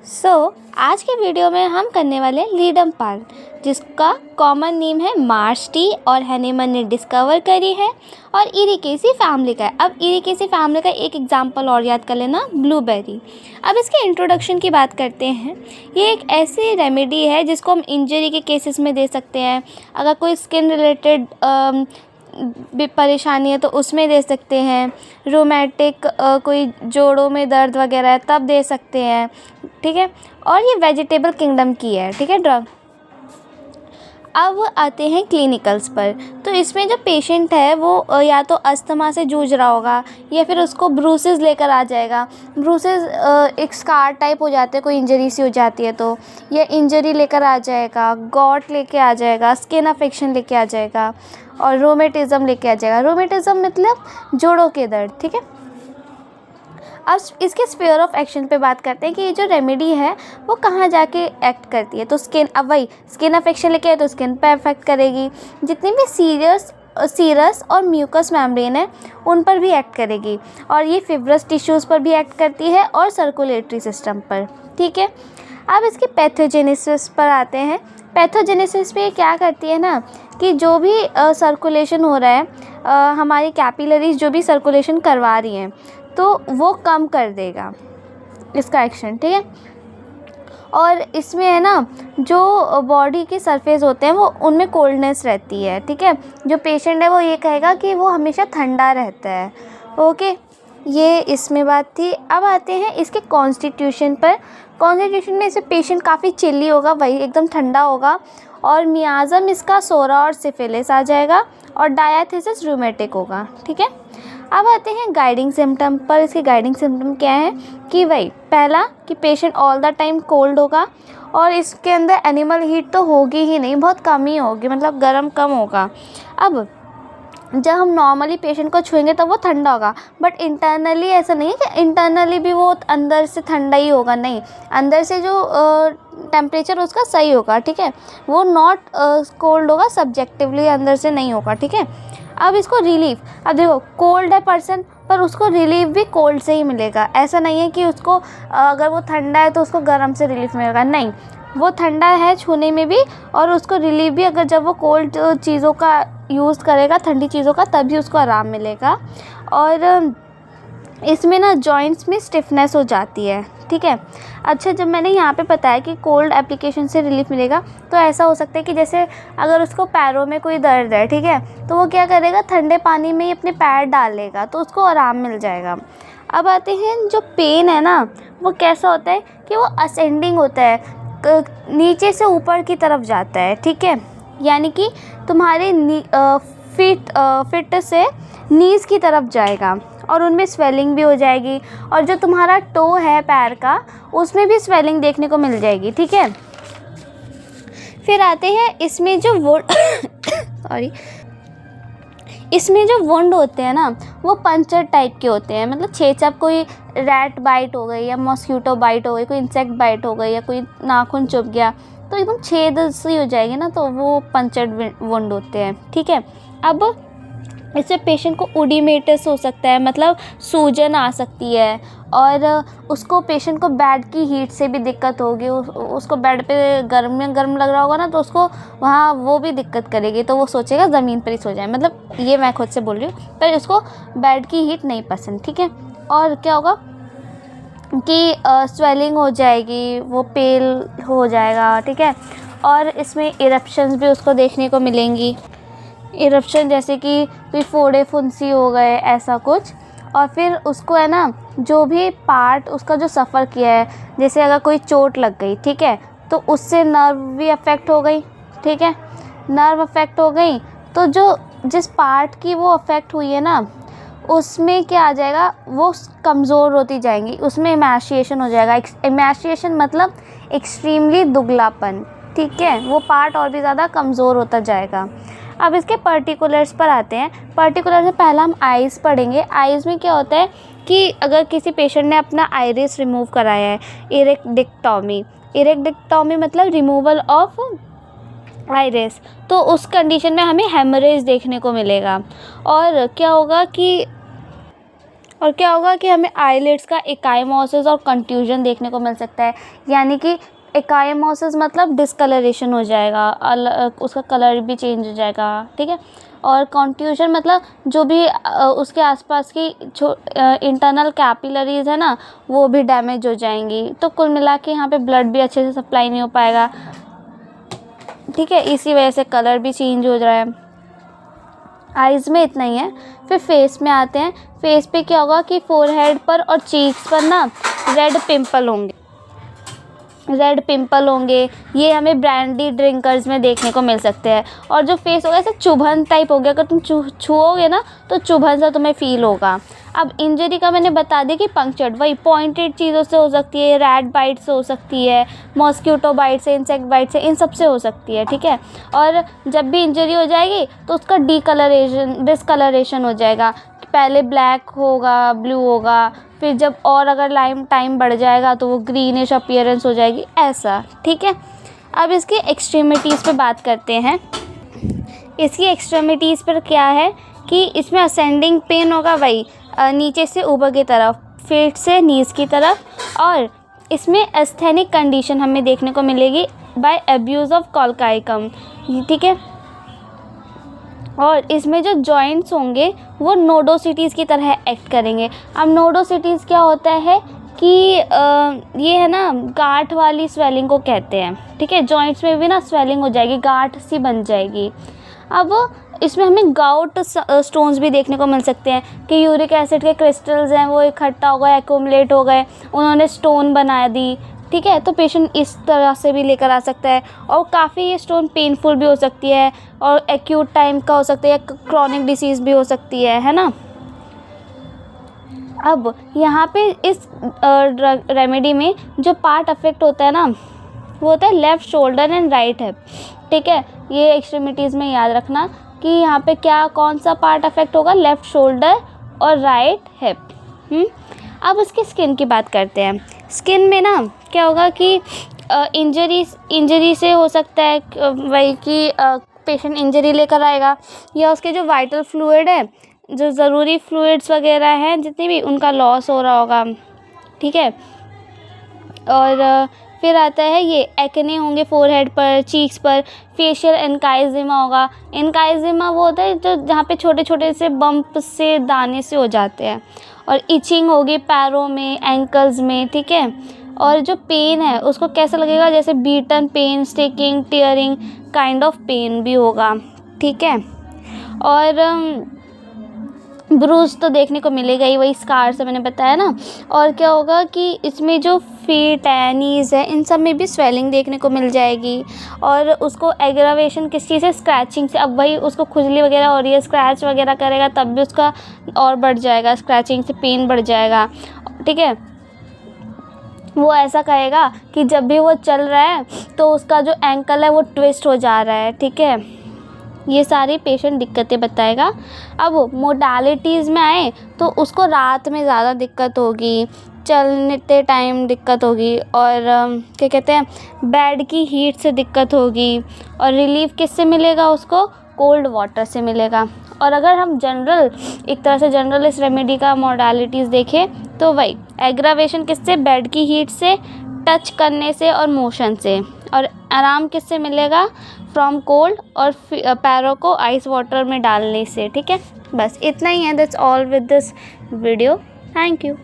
आज के वीडियो में हम करने वाले हैं लीडम पाल, जिसका कॉमन नेम है मार्श टी और हैनीमन ने डिस्कवर करी है और इरिकेसी फैमिली का है। अब इरिकेसी फैमिली का एक एग्जांपल और याद कर लेना, ब्लूबेरी। अब इसके इंट्रोडक्शन की बात करते हैं। ये एक ऐसी रेमेडी है जिसको हम इंजरी के केसेस में दे सकते हैं। अगर कोई स्किन रिलेटेड परेशानी है तो उसमें दे सकते हैं। रोमेटिक कोई जोड़ों में दर्द वगैरह है तब दे सकते हैं, ठीक है। और ये वेजिटेबल किंगडम की है, ठीक है, ड्रग। अब आते हैं क्लिनिकल्स पर। तो इसमें जो पेशेंट है वो या तो अस्थमा से जूझ रहा होगा या फिर उसको ब्रूसेस लेकर आ जाएगा। ब्रूसेस एक स्कार टाइप हो जाते हैं, कोई इंजरी सी हो जाती है तो, या इंजरी लेकर आ जाएगा, गॉट लेके आ जाएगा, स्किन अफेक्शन लेके आ जाएगा और रोमेटिज़म लेके आ जाएगा। रोमेटिज़म मतलब जोड़ों के दर्द, ठीक है। अब इसके स्फीयर ऑफ एक्शन पे बात करते हैं कि ये जो रेमेडी है वो कहाँ जाके एक्ट करती है। तो स्किन, अब वही स्किन अफेक्शन लेके आए तो स्किन पे अफेक्ट करेगी। जितनी भी सीरस और म्यूकस मेम्ब्रेन है उन पर भी एक्ट करेगी और ये फिब्रस टिश्यूज़ पर भी एक्ट करती है और सर्कुलेटरी सिस्टम पर, ठीक है। अब इसके पैथोजेनेसिस पर आते हैं। पैथोजेनेसिस पे क्या करती है ना कि जो भी सर्कुलेशन हो रहा है, हमारी कैपिलरीज जो भी सर्कुलेशन करवा रही हैं तो वो कम कर देगा इसका एक्शन, ठीक है। और इसमें है ना जो बॉडी के सरफेस होते हैं वो उनमें कोल्डनेस रहती है, ठीक है। जो पेशेंट है वो ये कहेगा कि वो हमेशा ठंडा रहता है, ओके। ये इसमें बात थी। अब आते हैं इसके कॉन्स्टिट्यूशन पर। कॉन्स्टिट्यूशन में इसे पेशेंट काफ़ी चिल्ली होगा, वही एकदम ठंडा होगा और मियाज़म इसका सोरा और सिफिलिस आ जाएगा और डायथिसिस रूमेटिक होगा, ठीक है। अब आते हैं गाइडिंग सिम्टम पर। इसके गाइडिंग सिम्टम क्या है कि वही पहला कि patient all the time cold होगा और इसके अंदर एनिमल हीट तो होगी ही नहीं, बहुत कम ही होगी, मतलब गर्म कम होगा। अब जब हम नॉर्मली पेशेंट को छुएंगे तब वो ठंडा होगा, बट इंटरनली ऐसा नहीं है कि इंटरनली भी वो अंदर से ठंडा ही होगा, नहीं। अंदर से जो टेम्परेचर उसका सही होगा, ठीक है। वो नॉट कोल्ड होगा, सब्जेक्टिवली अंदर से नहीं होगा, ठीक है। अब इसको रिलीफ, अब देखो कोल्ड है पर्सन पर उसको रिलीफ भी कोल्ड से ही मिलेगा। ऐसा नहीं है कि उसको अगर वो ठंडा है तो उसको गर्म से रिलीफ मिलेगा, नहीं। वो ठंडा है छूने में भी और उसको रिलीफ भी अगर जब वो कोल्ड चीज़ों का यूज़ करेगा, ठंडी चीज़ों का, तभी उसको आराम मिलेगा। और इसमें ना जॉइंट्स में स्टिफनेस हो जाती है, ठीक है। अच्छा, जब मैंने यहाँ पे बताया कि कोल्ड एप्लीकेशन से रिलीफ मिलेगा तो ऐसा हो सकता है कि जैसे अगर उसको पैरों में कोई दर्द है, ठीक है, तो वो क्या करेगा, ठंडे पानी में ही अपने पैर डालेगा तो उसको आराम मिल जाएगा। अब आते हैं जो पेन है ना वो कैसा होता है कि वो असेंडिंग होता है, नीचे से ऊपर की तरफ जाता है, ठीक है। यानी कि तुम्हारे फिट से नीज़ की तरफ जाएगा और उनमें स्वेलिंग भी हो जाएगी और जो तुम्हारा टो है पैर का उसमें भी स्वेलिंग देखने को मिल जाएगी, ठीक है। फिर आते हैं इसमें जो इसमें जो वुंड होते हैं ना वो पंचर टाइप के होते हैं, मतलब छेचप, कोई रैट बाइट हो गई या मॉस्किटो बाइट हो गई, कोई इंसेक्ट बाइट हो गई या कोई नाखून चुभ गया तो एकदम छेद सी हो जाएगी ना, तो वो पंचर्ड वुंड होते हैं, ठीक है। अब इससे पेशेंट को ओडिमेटस हो सकता है, मतलब सूजन आ सकती है और उसको पेशेंट को बेड की हीट से भी दिक्कत होगी। उसको बेड पे गर्म लग रहा होगा ना तो उसको वहाँ वो भी दिक्कत करेगी, तो वो सोचेगा ज़मीन पर ही सो जाए, मतलब ये मैं खुद से बोल रही हूँ, पर उसको बेड की हीट नहीं पसंद, ठीक है। और क्या होगा कि स्वेलिंग हो जाएगी, वो पेल हो जाएगा, ठीक है। और इसमें इरप्शंस भी उसको देखने को मिलेंगी, इरप्शन जैसे कि कोई फोड़े फुंसी हो गए, ऐसा कुछ। और फिर उसको है ना जो भी पार्ट उसका जो सफ़र किया है, जैसे अगर कोई चोट लग गई, ठीक है, तो उससे नर्व भी अफेक्ट हो गई, ठीक है। नर्व अफेक्ट हो गई तो जो जिस पार्ट की वो अफेक्ट हुई है ना उसमें क्या आ जाएगा, वो कमज़ोर होती जाएंगी, उसमें इमैशिएशन हो जाएगा। इमैशिएशन मतलब एक्सट्रीमली दुबलापन, ठीक है, वो पार्ट और भी ज़्यादा कमज़ोर होता जाएगा। अब इसके पर्टिकुलर्स पर आते हैं। पर्टिकुलर में पहला हम आइज़ पढ़ेंगे। आइज़ में क्या होता है कि अगर किसी पेशेंट ने अपना आइरिस रिमूव कराया है, इरेक्टेक्टोमी मतलब रिमूवल ऑफ आइरिस, तो उस कंडीशन में हमें हेमरेज देखने को मिलेगा। और क्या होगा कि और क्या होगा कि हमें आईलिड्स का एकाइमोसिस और कंफ्यूजन देखने को मिल सकता है। यानी कि एकाइमोसिस मतलब डिस्कलरेशन हो जाएगा, उसका कलर भी चेंज हो जाएगा, ठीक है। और कंफ्यूजन मतलब जो भी उसके आसपास की इंटरनल कैपिलरीज है ना, वो भी डैमेज हो जाएंगी। तो कुल मिला के यहाँ पे ब्लड भी अच्छे से सप्लाई नहीं हो पाएगा, ठीक है। इसी वजह से कलर भी चेंज हो रहा है। आइज़ में इतना ही है। फिर फेस में आते हैं। फेस पे क्या होगा कि फोरहेड पर और चीक्स पर ना रेड पिंपल होंगे। ये हमें ब्रांडी ड्रिंकर्स में देखने को मिल सकते हैं। और जो फेस होगा ऐसे चुभन टाइप हो गया, अगर तुम छुओगे ना तो चुभन सा तुम्हें फील होगा। अब इंजरी का मैंने बता दिया कि पंक्चर्ड, वही पॉइंटेड चीज़ों से हो सकती है, रैट बाइट से हो सकती है, मॉस्किटो बाइट से, इंसेक्ट बाइट से, इन सब से हो सकती है, ठीक है। और जब भी इंजरी हो जाएगी तो उसका डिस्कलरेशन हो जाएगा। पहले ब्लैक होगा, ब्लू होगा, फिर जब और अगर टाइम बढ़ जाएगा तो वो ग्रीनिश अपीयरेंस हो जाएगी, ऐसा, ठीक है। अब इसकी एक्सट्रीमिटीज़ पे बात करते हैं। इसकी एक्सट्रीमिटीज़ पर क्या है कि इसमें असेंडिंग पेन होगा, वही नीचे से ऊपर की तरफ, फीट से नीज की तरफ। और इसमें एस्थेनिक कंडीशन हमें देखने को मिलेगी बाय अब्यूज़ ऑफ कॉलकाइकम, ठीक है। और इसमें जो जॉइंट्स होंगे वो नोडोसिटीज़ की तरह एक्ट करेंगे। अब नोडोसिटीज़ क्या होता है कि ये है ना, गांठ वाली स्वेलिंग को कहते हैं, ठीक है। जॉइंट्स में भी ना स्वेलिंग हो जाएगी, गांठ सी बन जाएगी। अब इसमें हमें गाउट स्टोन्स भी देखने को मिल सकते हैं कि यूरिक एसिड के क्रिस्टल्स हैं वो इकट्ठा हो गए, एक्यूमुलेट हो गए, उन्होंने स्टोन बना दी, ठीक है। तो पेशेंट इस तरह से भी लेकर आ सकता है। और काफ़ी ये स्टोन पेनफुल भी हो सकती है और एक्यूट टाइम का हो सकता है, या क्रोनिक डिसीज़ भी हो सकती है ना। अब यहाँ पे इस रेमेडी में जो पार्ट अफेक्ट होता है ना, वो होता है left shoulder and right hip, ठीक है। ये एक्सट्रीमिटीज़ में याद रखना कि यहाँ पे कौन सा पार्ट अफेक्ट होगा, लेफ़्ट शोल्डर और राइट हिप। अब उसकी स्किन की बात करते हैं। स्किन में ना क्या होगा कि इंजरी से हो सकता है, वही कि पेशेंट इंजरी लेकर आएगा, या उसके जो वाइटल फ्लूइड है, जो ज़रूरी फ्लूइड्स वगैरह हैं जितनी भी, उनका लॉस हो रहा होगा, ठीक है। और फिर आता है ये एक्ने होंगे फोरहेड पर, चीक्स पर, फेशियल एनकाइजिमा होगा। एनकाइजिमा वो होता है जो जहाँ पे छोटे छोटे से बम्प से दाने से हो जाते हैं। और इचिंग होगी पैरों में, एंकल्स में, ठीक है। और जो पेन है उसको कैसा लगेगा, जैसे beaten pain, sticking, tearing kind of pain भी होगा, ठीक है। और ब्रूज तो देखने को मिलेगा ही, वही स्कार से मैंने बताया ना। और क्या होगा कि इसमें जो फीट है, नीज़ है, इन सब में भी स्वेलिंग देखने को मिल जाएगी। और उसको एग्रावेशन किस चीज़ से, स्क्रैचिंग से। अब वही उसको खुजली वगैरह हो रही है, स्क्रैच वगैरह करेगा तब भी उसका और बढ़ जाएगा, स्क्रैचिंग से पेन बढ़ जाएगा, ठीक है। वो ऐसा कहेगा कि जब भी वो चल रहा है तो उसका जो एंकल है वो ट्विस्ट हो जा रहा है, ठीक है। ये सारी पेशेंट दिक्कतें बताएगा। अब मोडालिटीज़ में आए तो उसको रात में ज़्यादा दिक्कत होगी, चलते टाइम दिक्कत होगी, और क्या कहते हैं, बेड की हीट से दिक्कत होगी। और रिलीफ किससे मिलेगा उसको, कोल्ड वाटर से मिलेगा। और अगर हम एक तरह से जनरल इस रेमेडी का मोडालिटीज़ देखें तो वही एग्रावेशन किससे, बेड की हीट से, टच करने से और मोशन से। और आराम किससे मिलेगा, फ्रॉम कोल्ड, और पैरों को आइस वाटर में डालने से, ठीक है। बस इतना ही है। That's all with this video. Thank you.